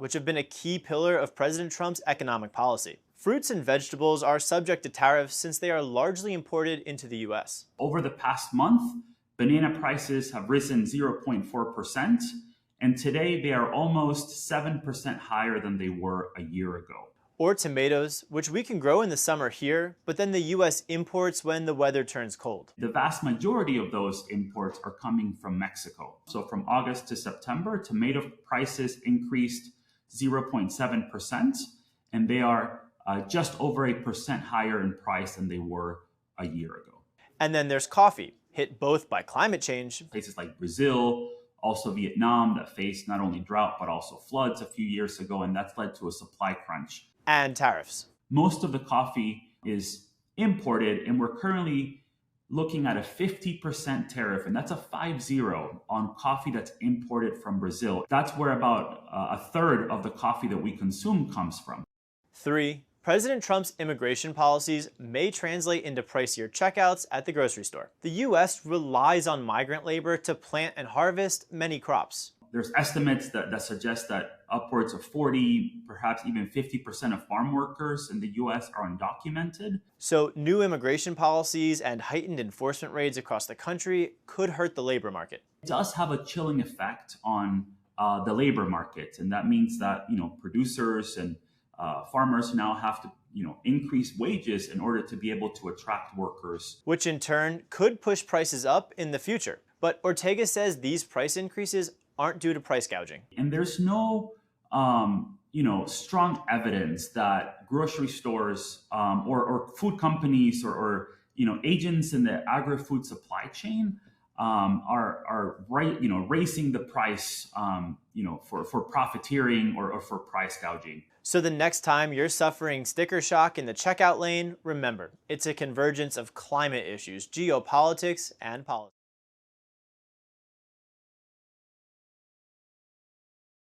which have been a key pillar of President Trump's economic policy. Fruits and vegetables are subject to tariffs since they are largely imported into the US. Over the past month, banana prices have risen 0.4%, and today they are almost 7% higher than they were a year ago. Or tomatoes, which we can grow in the summer here, but then the US imports when the weather turns cold. The vast majority of those imports are coming from Mexico. So from August to September, tomato prices increased 0.7%, and they are just over 1% higher in price than they were a year ago. And then there's coffee, hit both by climate change. Places like Brazil, also Vietnam, that faced not only drought but also floods a few years ago, and that's led to a supply crunch. And tariffs. Most of the coffee is imported, and we're currently looking at a 50% tariff, and that's a 50 on coffee that's imported from Brazil. That's where about a third of the coffee that we consume comes from. 3. President Trump's immigration policies may translate into pricier checkouts at the grocery store. The US relies on migrant labor to plant and harvest many crops. There's estimates that suggest that upwards of 40, perhaps even 50% of farm workers in the US are undocumented. So new immigration policies and heightened enforcement raids across the country could hurt the labor market. It does have a chilling effect on the labor market, and that means that producers and farmers now have to increase wages in order to be able to attract workers. Which in turn could push prices up in the future. But Ortega says these price increases aren't due to price gouging. And there's no strong evidence that grocery stores or food companies or agents in the agri-food supply chain are raising the price for profiteering or for price gouging. So the next time you're suffering sticker shock in the checkout lane, remember, it's a convergence of climate issues, geopolitics, and politics.